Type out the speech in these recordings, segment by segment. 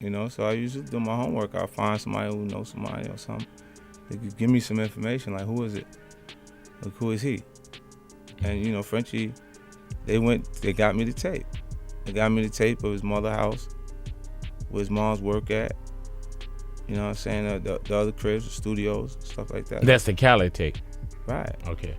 So I usually do my homework. I'll find somebody who knows somebody or something. They could give me some information, like, who is it? Like, who is he? And, Frenchie, they got me the tape. They got me the tape of his mother's house, where his mom's work at. You know what I'm saying? The other cribs, the studios, stuff like that. That's the Cali tape. Right. Okay.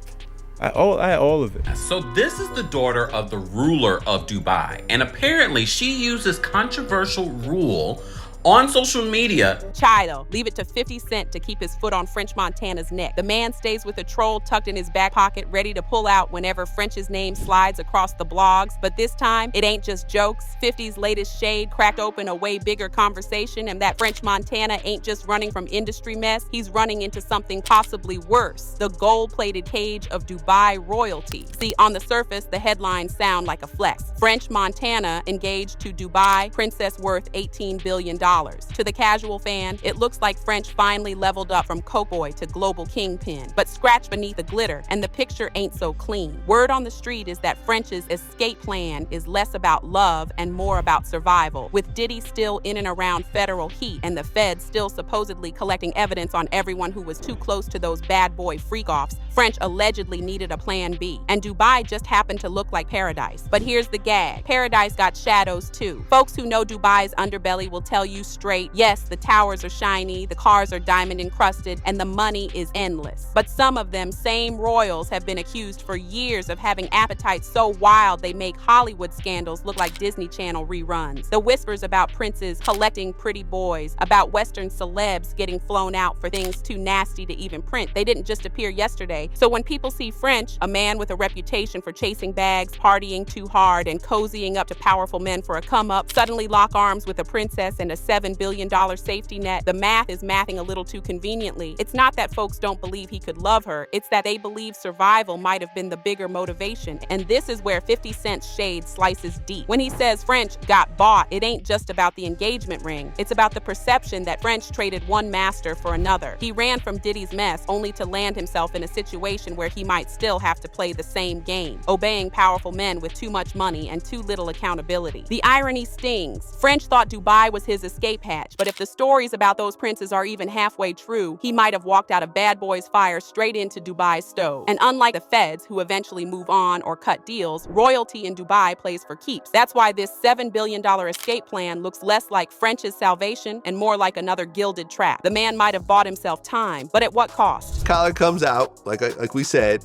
I had all of it. So this is the daughter of the ruler of Dubai, and apparently she used this controversial rule on social media. Child, leave it to 50 Cent to keep his foot on French Montana's neck. The man stays with a troll tucked in his back pocket, ready to pull out whenever French's name slides across the blogs. But this time, it ain't just jokes. 50's latest shade cracked open a way bigger conversation, and that French Montana ain't just running from industry mess, he's running into something possibly worse: the gold-plated cage of Dubai royalty. See, on the surface, the headlines sound like a flex. French Montana engaged to Dubai princess worth $18 billion. To the casual fan, it looks like French finally leveled up from coke boy to global kingpin. But scratch beneath the glitter, and the picture ain't so clean. Word on the street is that French's escape plan is less about love and more about survival. With Diddy still in and around federal heat, and the feds still supposedly collecting evidence on everyone who was too close to those bad boy freak-offs, French allegedly needed a plan B. And Dubai just happened to look like paradise. But here's the gag: paradise got shadows too. Folks who know Dubai's underbelly will tell you straight, yes, the towers are shiny, the cars are diamond encrusted, and the money is endless. But some of them same royals have been accused for years of having appetites so wild they make Hollywood scandals look like Disney Channel reruns. The whispers about princes collecting pretty boys, about Western celebs getting flown out for things too nasty to even print, they didn't just appear yesterday. So when people see French, a man with a reputation for chasing bags, partying too hard, and cozying up to powerful men for a come-up, suddenly lock arms with a princess and a $7 billion safety net, the math is mathing a little too conveniently. It's not that folks don't believe he could love her, it's that they believe survival might have been the bigger motivation. And this is where 50 Cent's shade slices deep. When he says French got bought, it ain't just about the engagement ring. It's about the perception that French traded one master for another. He ran from Diddy's mess only to land himself in a situation where he might still have to play the same game, obeying powerful men with too much money and too little accountability. The irony stings. French thought Dubai was his escape hatch, but if the stories about those princes are even halfway true, he might have walked out of Bad Boys Fire straight into Dubai's stove. And unlike the feds, who eventually move on or cut deals, royalty in Dubai plays for keeps. That's why this $7 billion escape plan looks less like French's salvation and more like another gilded trap. The man might have bought himself time, but at what cost? Collar comes out, like we said,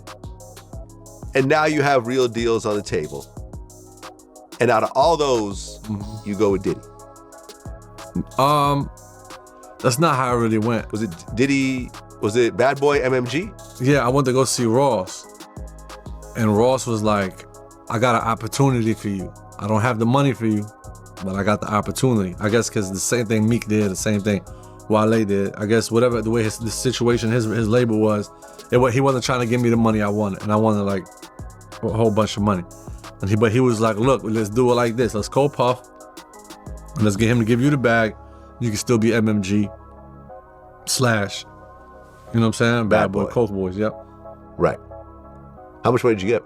and now you have real deals on the table. And out of all those, you go with Diddy. That's not how it really went. Was it Diddy? Was it Bad Boy MMG? Yeah, I went to go see Ross. And Ross was like, I got an opportunity for you. I don't have the money for you, but I got the opportunity. I guess because the same thing Meek did, the same thing Wale did. I guess whatever the way the situation, his label was, he wasn't trying to give me the money I wanted. And I wanted like a whole bunch of money. But he was like, look, let's do it like this. Let's call Puff. And let's get him to give you the bag. You can still be MMG / you know what I'm saying? Bad Boy, Coke Boys, yep. Right. How much money did you get?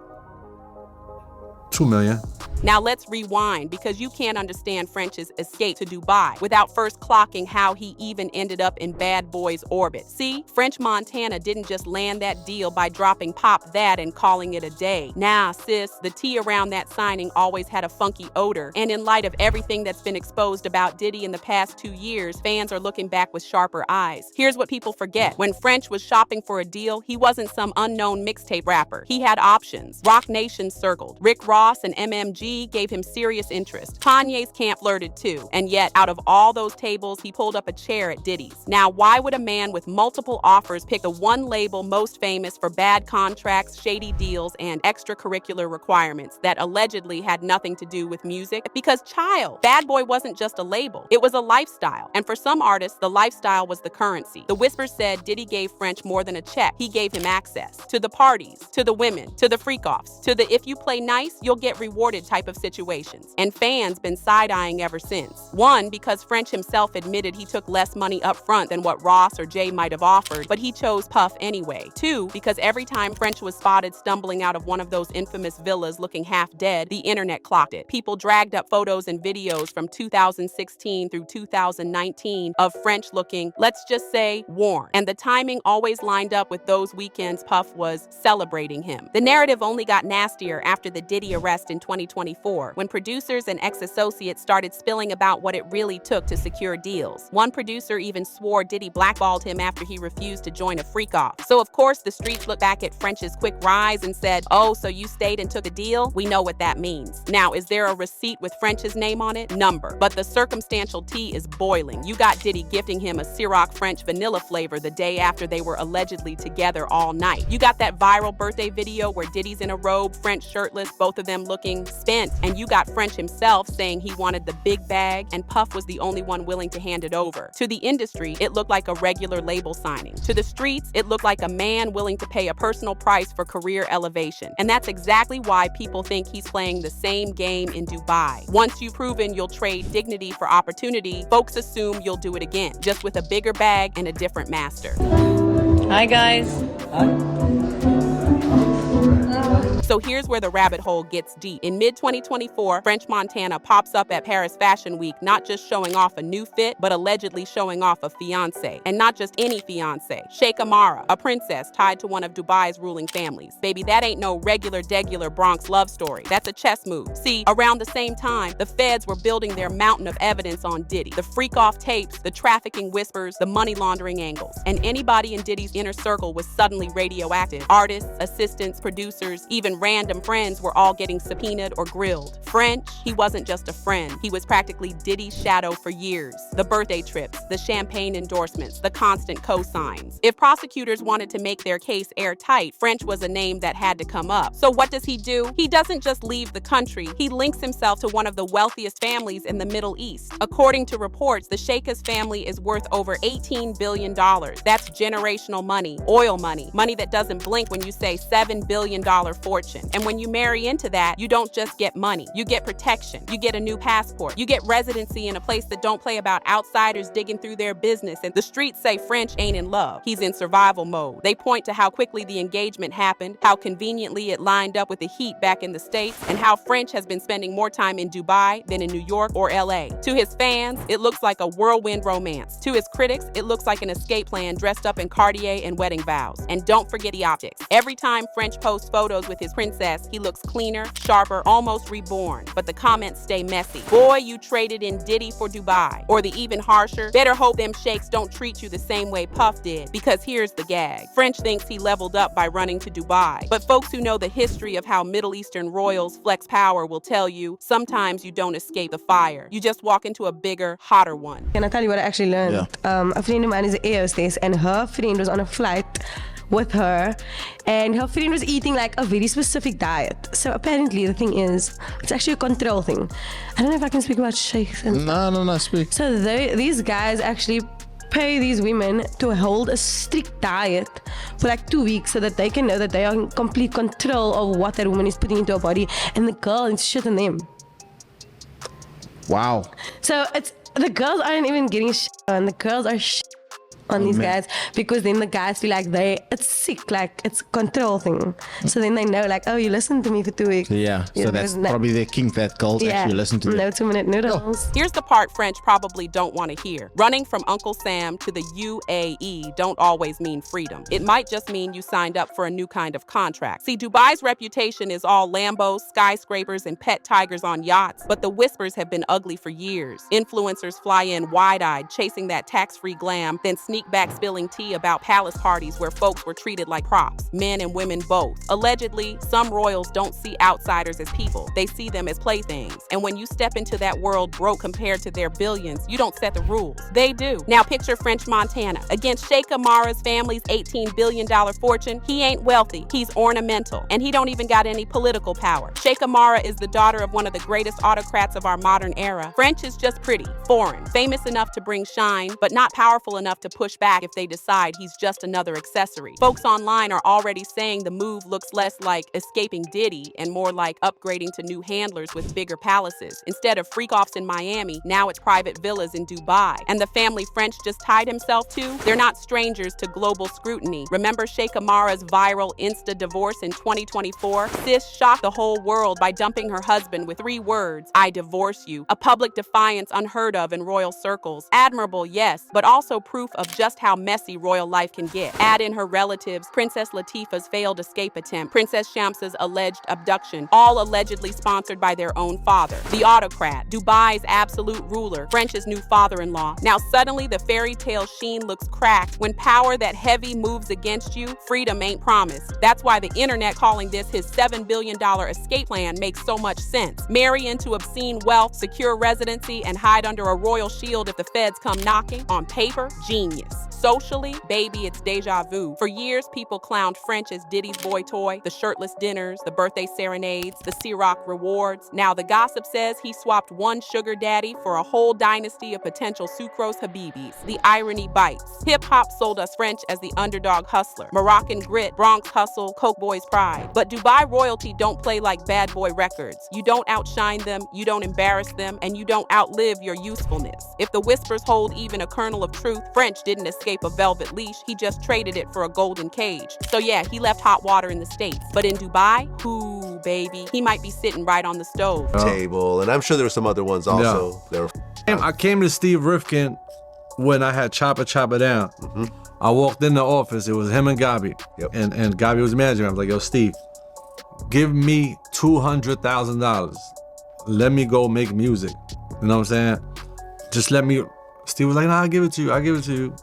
$2 million. Now let's rewind, because you can't understand French's escape to Dubai without first clocking how he even ended up in Bad Boy's orbit. See, French Montana didn't just land that deal by dropping Pop That and calling it a day. Nah, sis, the tea around that signing always had a funky odor. And in light of everything that's been exposed about Diddy in the past 2 years, fans are looking back with sharper eyes. Here's what people forget. When French was shopping for a deal, he wasn't some unknown mixtape rapper. He had options. Roc Nation circled. Rick Ross and MMG gave him serious interest. Kanye's camp flirted too. And yet, out of all those tables, he pulled up a chair at Diddy's. Now, why would a man with multiple offers pick the one label most famous for bad contracts, shady deals, and extracurricular requirements that allegedly had nothing to do with music? Because child, Bad Boy wasn't just a label. It was a lifestyle. And for some artists, the lifestyle was the currency. The whispers said Diddy gave French more than a check. He gave him access to the parties, to the women, to the freak-offs, to the if you play nice, you'll get rewarded type type of situations, and fans been side-eyeing ever since. One, because French himself admitted he took less money up front than what Ross or Jay might have offered, but he chose Puff anyway. Two, because every time French was spotted stumbling out of one of those infamous villas looking half dead, the internet clocked it. People dragged up photos and videos from 2016 through 2019 of French looking, let's just say, worn. And the timing always lined up with those weekends Puff was celebrating him. The narrative only got nastier after the Diddy arrest in 2024, when producers and ex-associates started spilling about what it really took to secure deals. One producer even swore Diddy blackballed him after he refused to join a freak-off. So of course the streets looked back at French's quick rise and said, oh, so you stayed and took a deal? We know what that means. Now, is there a receipt with French's name on it? Number. But the circumstantial tea is boiling. You got Diddy gifting him a Ciroc French vanilla flavor the day after they were allegedly together all night. You got that viral birthday video where Diddy's in a robe, French shirtless, both of them looking spent, and you got French himself saying he wanted the big bag and Puff was the only one willing to hand it over. To the industry, it looked like a regular label signing. To the streets, it looked like a man willing to pay a personal price for career elevation. And that's exactly why people think he's playing the same game in Dubai. Once you've proven you'll trade dignity for opportunity, folks assume you'll do it again, just with a bigger bag and a different master. Hi, guys. So here's where the rabbit hole gets deep. In mid-2024, French Montana pops up at Paris Fashion Week, not just showing off a new fit, but allegedly showing off a fiancé. And not just any fiancé, Sheikh Amara, a princess tied to one of Dubai's ruling families. Baby, that ain't no regular Bronx love story. That's a chess move. See, around the same time, the feds were building their mountain of evidence on Diddy. The freak-off tapes, the trafficking whispers, the money laundering angles. And anybody in Diddy's inner circle was suddenly radioactive. Artists, assistants, producers, even random friends were all getting subpoenaed or grilled. French, he wasn't just a friend. He was practically Diddy's shadow for years. The birthday trips, the champagne endorsements, the constant cosigns. If prosecutors wanted to make their case airtight, French was a name that had to come up. So what does he do? He doesn't just leave the country. He links himself to one of the wealthiest families in the Middle East. According to reports, the Sheikha's family is worth over $18 billion. That's generational money, oil money, money that doesn't blink when you say $7 billion fortune. And when you marry into that, you don't just get money, you get protection, you get a new passport, you get residency in a place that don't play about outsiders digging through their business. And the streets say French ain't in love, he's in survival mode. They point to how quickly the engagement happened, how conveniently it lined up with the heat back in the States, and how French has been spending more time in Dubai than in New York or LA. To his fans, it looks like a whirlwind romance. To his critics, it looks like an escape plan dressed up in Cartier and wedding vows. And don't forget the optics. Every time French posts photos with his princess, he looks cleaner, sharper, almost reborn. But the comments stay messy. Boy, you traded in Diddy for Dubai. Or the even harsher, better hope them sheiks don't treat you the same way Puff did. Because here's the gag. French thinks he leveled up by running to Dubai. But folks who know the history of how Middle Eastern royals flex power will tell you, sometimes you don't escape the fire. You just walk into a bigger, hotter one. Can I tell you what I actually learned? Yeah. A friend of mine is an air hostess, and her friend was on a flight with her, and her friend was eating like a very specific diet. So apparently the thing is, it's actually a control thing. I don't know if I can speak about sheikhs. No, speak. So these guys actually pay these women to hold a strict diet for like 2 weeks so that they can know that they are in complete control of what that woman is putting into her body, and the girl is shit on them. Wow. So the girls aren't even getting shit on, the girls are shit on these guys, because then the guys feel like it's sick, like it's a control thing. So then they know, like, oh, you listened to me for 2 weeks. Yeah, so that's probably their kink, that girls actually listen to them. No 2-minute noodles. Here's the part French probably don't want to hear. Running from Uncle Sam to the UAE don't always mean freedom. It might just mean you signed up for a new kind of contract. See, Dubai's reputation is all Lambos, skyscrapers, and pet tigers on yachts, but the whispers have been ugly for years. Influencers fly in wide-eyed, chasing that tax-free glam, then sneak back spilling tea about palace parties where folks were treated like props, men and women both. Allegedly, some royals don't see outsiders as people. They see them as playthings. And when you step into that world broke compared to their billions, you don't set the rules. They do. Now picture French Montana. Against Sheikh Amara's family's $18 billion fortune, he ain't wealthy, he's ornamental, and he don't even got any political power. Sheikh Amara is the daughter of one of the greatest autocrats of our modern era. French is just pretty, foreign, famous enough to bring shine, but not powerful enough to push push back if they decide he's just another accessory. Folks online are already saying the move looks less like escaping Diddy and more like upgrading to new handlers with bigger palaces. Instead of freak-offs in Miami, now it's private villas in Dubai. And the family French just tied himself to? They're not strangers to global scrutiny. Remember Sheikh Amara's viral Insta divorce in 2024? Sis shocked the whole world by dumping her husband with 3 words, "I divorce you," a public defiance unheard of in royal circles. Admirable, yes, but also proof of just how messy royal life can get. Add in her relatives, Princess Latifah's failed escape attempt, Princess Shamsa's alleged abduction, all allegedly sponsored by their own father. The autocrat, Dubai's absolute ruler, French's new father-in-law. Now suddenly the fairy tale sheen looks cracked. When power that heavy moves against you, freedom ain't promised. That's why the internet calling this his $7 billion escape plan makes so much sense. Marry into obscene wealth, secure residency, and hide under a royal shield if the feds come knocking. On paper, genius. Socially, baby, it's deja vu. For years, people clowned French as Diddy's boy toy, the shirtless dinners, the birthday serenades, the Ciroc rewards. Now the gossip says he swapped one sugar daddy for a whole dynasty of potential sucrose habibis. The irony bites. Hip-hop sold us French as the underdog hustler. Moroccan grit, Bronx hustle, Coke boys pride. But Dubai royalty don't play like bad boy records. You don't outshine them, you don't embarrass them, and you don't outlive your usefulness. If the whispers hold even a kernel of truth, French didn't escape a velvet leash, he just traded it for a golden cage. So yeah, he left hot water in the States. But in Dubai, ooh, baby, he might be sitting right on the stove. Table, and I'm sure there were some other ones also. Yeah. I came to Steve Rifkin when I had Chopper Down. Mm-hmm. I walked in the office, it was him and Gabi. Yep. And Gabi was managing. I was like, yo, Steve, give me $200,000. Let me go make music. You know what I'm saying? Just let me. Steve was like, nah, I'll give it to you.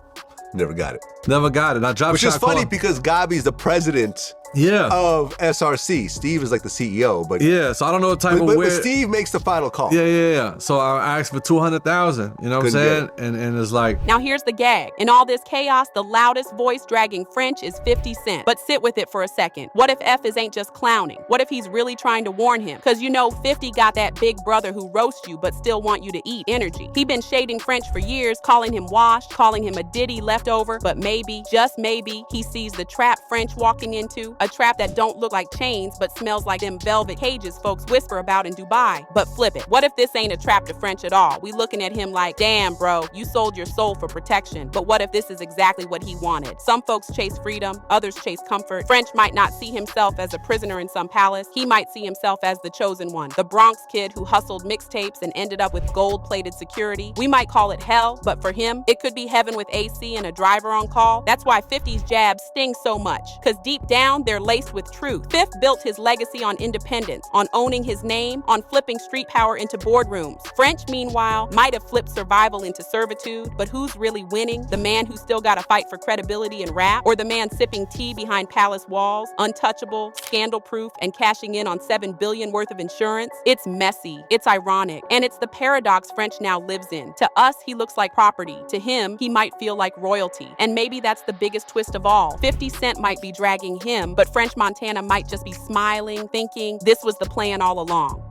Never got it. Never got it. I dropped. Which is funny because Gabi's the president of SRC. Steve is like the CEO, but so I don't know what type of but Steve makes the final call. Yeah. So I asked for $200,000. You know what I'm saying? And it's like. Now here's the gag. In all this chaos, the loudest voice dragging French is 50 Cent. But sit with it for a second. What if F ain't just clowning? What if he's really trying to warn him? Because you know 50 got that big brother who roasts you but still want you to eat energy. He been shading French for years, calling him washed, calling him a Diddy leftover. But maybe, just maybe, he sees the trap French walking into. A trap that don't look like chains but smells like them velvet cages folks whisper about in Dubai. But flip it. What if this ain't a trap to French at all? We looking at him like, damn bro, you sold your soul for protection. But what if this is exactly what he wanted? Some folks chase freedom, others chase comfort. French might not see himself as a prisoner in some palace. He might see himself as the chosen one. The Bronx kid who hustled mixtapes and ended up with gold-plated security. We might call it hell, but for him, it could be heaven with AC and a driver on call. That's why 50's jabs sting so much. Cause deep down, they're laced with truth. Fifth built his legacy on independence, on owning his name, on flipping street power into boardrooms. French, meanwhile, might have flipped survival into servitude, but who's really winning? The man who still gotta fight for credibility in rap? Or the man sipping tea behind palace walls, untouchable, scandal-proof, and cashing in on $7 billion worth of insurance? It's messy, it's ironic, and it's the paradox French now lives in. To us, he looks like property. To him, he might feel like royalty. And maybe that's the biggest twist of all. 50 Cent might be dragging him, but French Montana might just be smiling, thinking this was the plan all along.